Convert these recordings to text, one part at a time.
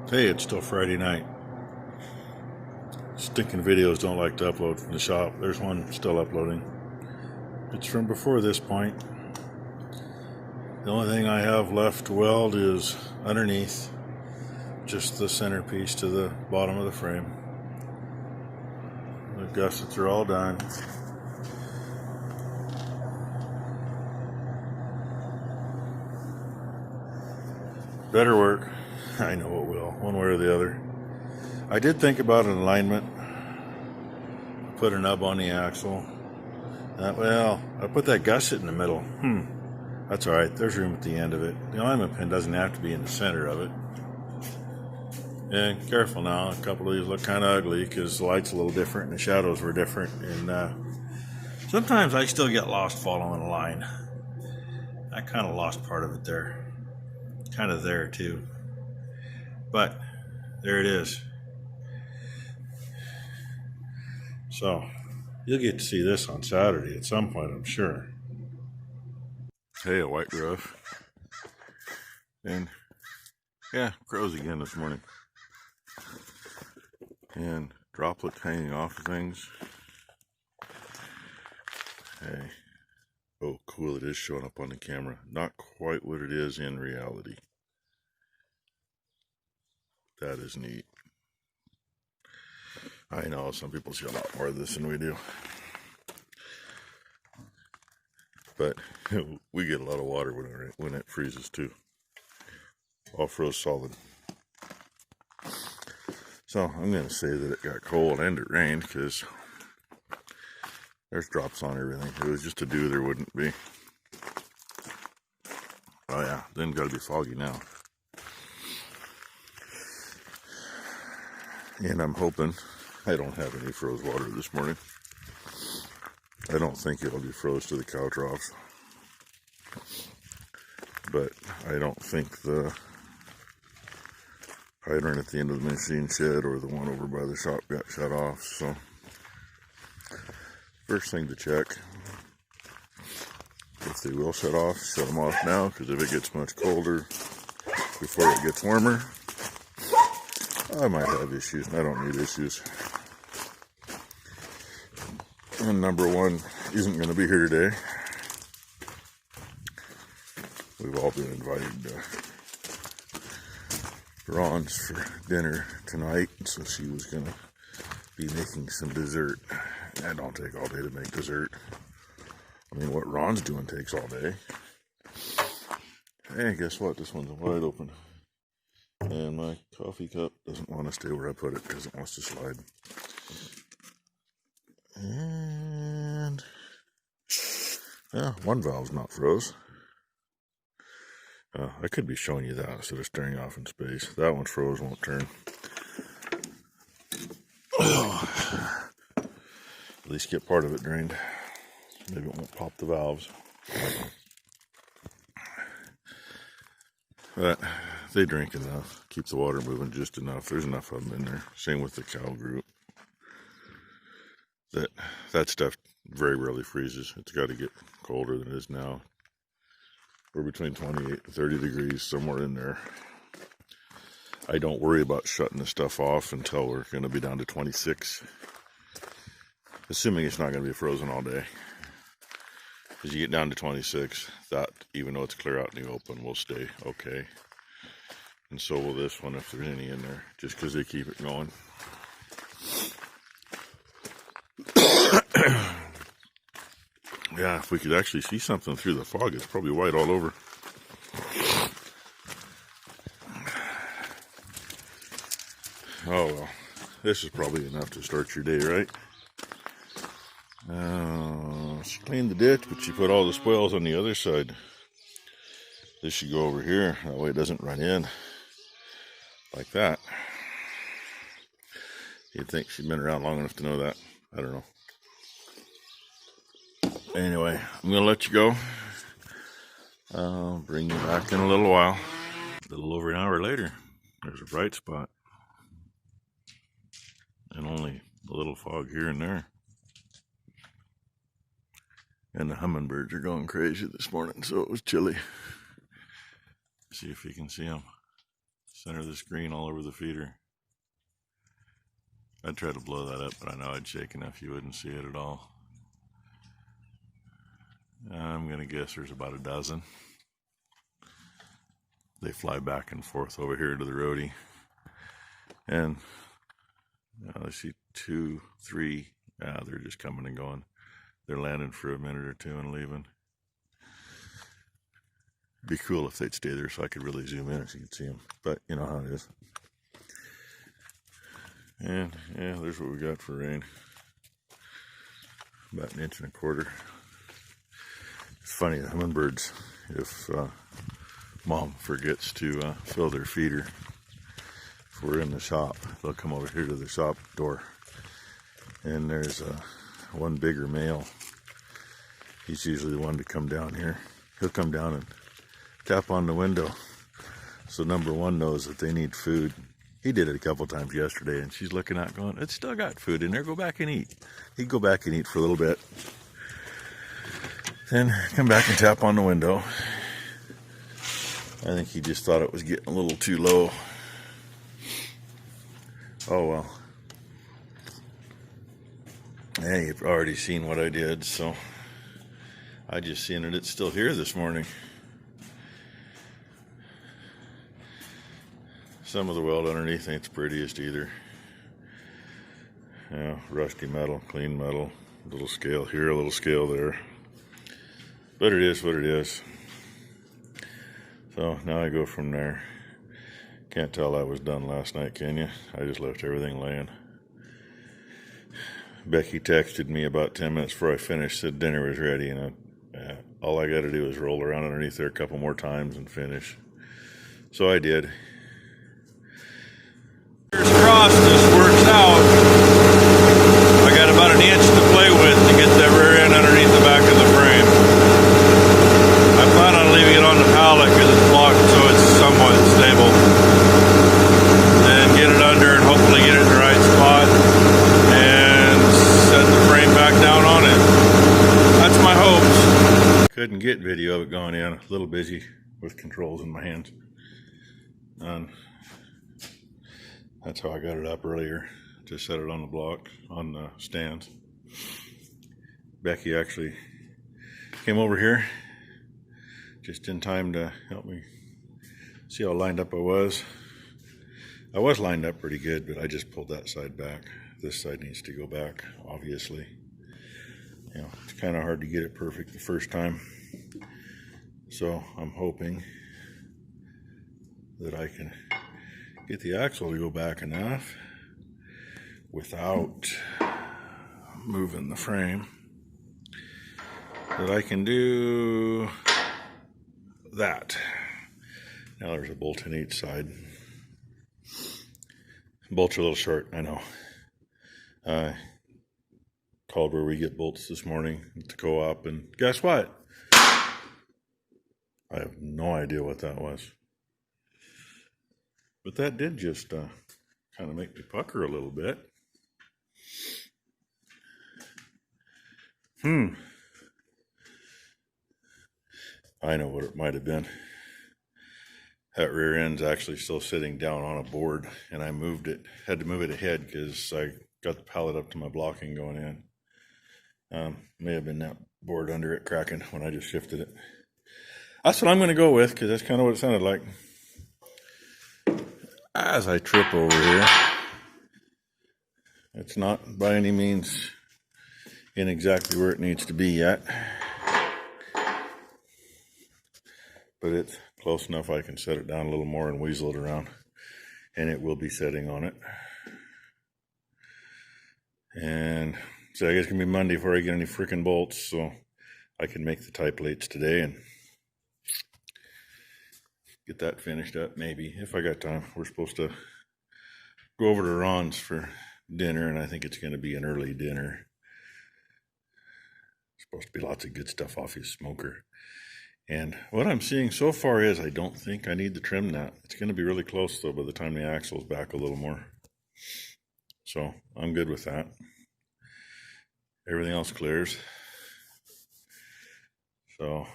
Hey, it's still Friday night. Stinking videos don't like to upload from the shop. There's one still uploading. It's from before this point. The only thing I have left to weld is underneath, just the centerpiece to the bottom of the frame. The gussets are all done. Better work. I know it will, one way or the other. I did think about an alignment. Put a nub on the axle. Well, I put that gusset in the middle. That's alright, there's room at the end of it. The alignment pin doesn't have to be in the center of it. And careful now, a couple of these look kind of ugly because the light's a little different and the shadows were different. And sometimes I still get lost following a line. I kind of lost part of it there. Kind of there too. But there it is. So you'll get to see this on Saturday at some point, I'm sure. Hey, a white roof. And yeah, crows again this morning. And droplets hanging off of things. Hey. Oh, cool, it is showing up on the camera. Not quite what it is in reality. That is neat. I know, some people see a lot more of this than we do. But we get a lot of water when it freezes too. All froze solid. So I'm going to say that it got cold and it rained because there's drops on everything. It was just a dew, there wouldn't be. Oh yeah, then got to be foggy now. And I'm hoping I don't have any froze water this morning. I don't think it'll be froze to the cow troughs. But I don't think the hydrant at the end of the machine shed or the one over by the shop got shut off. So first thing to check, if they will shut them off now, because if it gets much colder before it gets warmer, I might have issues. I don't need issues. And number one isn't going to be here today. We've all been invited to Ron's for dinner tonight, so she was going to be making some dessert. That don't take all day to make dessert. I mean, what Ron's doing takes all day. Hey, guess what? This one's wide open. And my coffee cup doesn't want to stay where I put it because it wants to slide. And yeah, one valve's not froze. I could be showing you that instead of staring off in space. That one's froze, won't turn. At least get part of it drained. Maybe it won't pop the valves. But they drink enough. Keep the water moving just enough. There's enough of them in there. Same with the cow group. That stuff very rarely freezes. It's got to get colder than it is now. We're between 28 and 30 degrees, somewhere in there. I don't worry about shutting the stuff off until we're going to be down to 26. Assuming it's not going to be frozen all day. As you get down to 26, that, even though it's clear out in the open, will stay okay. And so will this one if there's any in there, just because they keep it going. Yeah, if we could actually see something through the fog, it's probably white all over. Oh well, this is probably enough to start your day, right? She cleaned the ditch, but she put all the spoils on the other side. This should go over here, that way it doesn't run in like that. You'd think she'd been around long enough to know that. I don't know. Anyway, I'm going to let you go. I'll bring you back in a little while. A little over an hour later, there's a bright spot. And only a little fog here and there. And the hummingbirds are going crazy this morning, so it was chilly. See if you can see them. Center of the screen all over the feeder. I'd try to blow that up, but I know I'd shake enough you wouldn't see it at all. I'm gonna guess there's about a dozen. They fly back and forth over here to the roadie. And I see 2, 3. Yeah, they're just coming and going. They're landing for a minute or two and leaving. It'd be cool if they'd stay there so I could really zoom in so you could see them. But you know how it is. And yeah, there's what we got for rain. About 1.25 inches. It's funny, the hummingbirds, if mom forgets to fill their feeder, if we're in the shop, they'll come over here to the shop door. And there's one bigger male. He's usually the one to come down here. He'll come down and tap on the window. So number one knows that they need food. He did it a couple times yesterday, and she's looking out going, it's still got food in there, go back and eat. He'd go back and eat for a little bit. Then come back and tap on the window. I think he just thought it was getting a little too low. Oh well. Yeah, you've already seen what I did, so I just seen it. It's still here this morning. Some of the weld underneath ain't the prettiest either. Yeah, rusty metal, clean metal, a little scale here, a little scale there. But it is what it is. So now I go from there. Can't tell I was done last night, can you? I just left everything laying. Becky texted me about 10 minutes before I finished, said dinner was ready, and all I got to do is roll around underneath there a couple more times and finish. So I did. Fingers crossed this works out. I got about 1 inch to play with to get that rear end underneath the back of the frame. I plan on leaving it on the pallet because it's blocked so it's somewhat stable. And get it under and hopefully get it in the right spot and set the frame back down on it. That's my hopes. Couldn't get video of it going in. A little busy with controls in my hands. That's how I got it up earlier, to set it on the block, on the stands. Becky actually came over here just in time to help me see how lined up I was. I was lined up pretty good, but I just pulled that side back. This side needs to go back, obviously. You know, it's kind of hard to get it perfect the first time. So I'm hoping that I can get the axle to go back enough without moving the frame that I can do that. Now there's a bolt in each side. Bolts are a little short, I know. I called where we get bolts this morning at the co-op, and guess what? I have no idea what that was. But that did just kind of make me pucker a little bit. I know what it might have been. That rear end's actually still sitting down on a board, and I moved it, had to move it ahead because I got the pallet up to my blocking going in. May have been that board under it cracking when I just shifted it. That's what I'm going to go with because that's kind of what it sounded like. As I trip over here, it's not by any means in exactly where it needs to be yet, but it's close enough I can set it down a little more and weasel it around, and it will be setting on it. And so I guess it's gonna be Monday before I get any freaking bolts, so I can make the tie plates today and get that finished up, maybe, if I got time. We're supposed to go over to Ron's for dinner, and I think it's going to be an early dinner. Supposed to be lots of good stuff off his smoker. And what I'm seeing so far is I don't think I need the trim nut. It's going to be really close, though, by the time the axle's back a little more. So I'm good with that. Everything else clears. So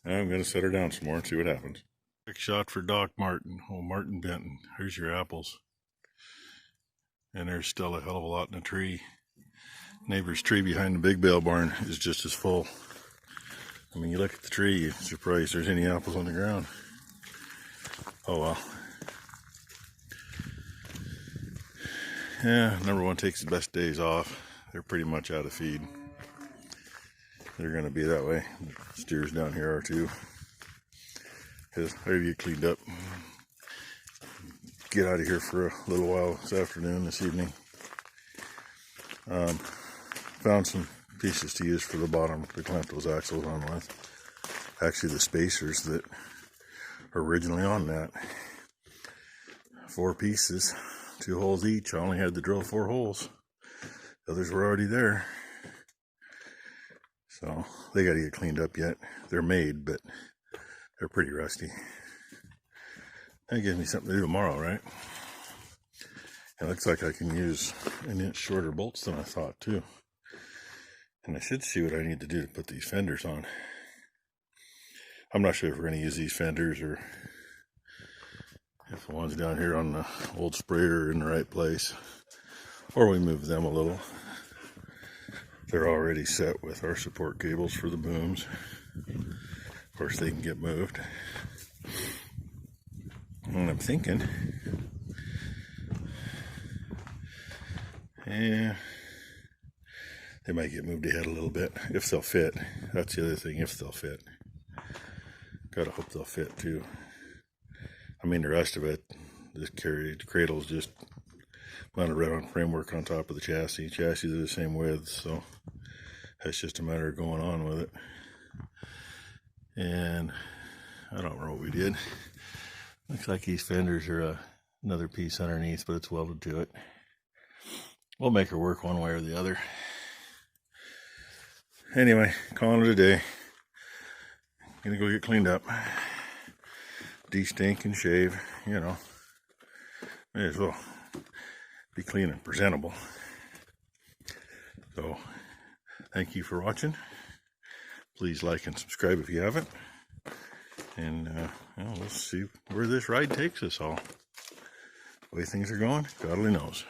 I'm going to set her down some more and see what happens. Quick shot for Doc Martin. Oh, Martin Benton. Here's your apples. And there's still a hell of a lot in the tree. Neighbor's tree behind the big bale barn is just as full. I mean, you look at the tree, you're surprised there's any apples on the ground. Oh well. Yeah, number one takes the best days off. They're pretty much out of feed. They're going to be that way. The steers down here are too. Because they're get cleaned up. Get out of here for a little while this afternoon, this evening. Found some pieces to use for the bottom to clamp those axles on with. Actually, the spacers that are originally on that. 4 pieces, 2 holes each. I only had to drill 4 holes. The others were already there. So they got to get cleaned up yet. They're made, but they're pretty rusty. That gives me something to do tomorrow, right? It looks like I can use 1 inch shorter bolts than I thought, too. And I should see what I need to do to put these fenders on. I'm not sure if we're going to use these fenders or if the ones down here on the old sprayer are in the right place. Or we move them a little. They're already set with our support cables for the booms. Of course, they can get moved. And I'm thinking, yeah, they might get moved ahead a little bit, if they'll fit. That's the other thing, if they'll fit. Gotta hope they'll fit too. I mean, the rest of it, this cradle's just mounted right on framework on top of the chassis. Chassis are the same width, so that's just a matter of going on with it. And I don't remember what we did. Looks like these fenders are another piece underneath, but it's welded to it. We'll make her work one way or the other. Anyway, calling it a day. Gonna go get cleaned up. De-stink and shave, you know. May as well be clean and presentable. So, thank you for watching. Please like and subscribe if you haven't. And well, we'll see where this ride takes us all. The way things are going, God only knows.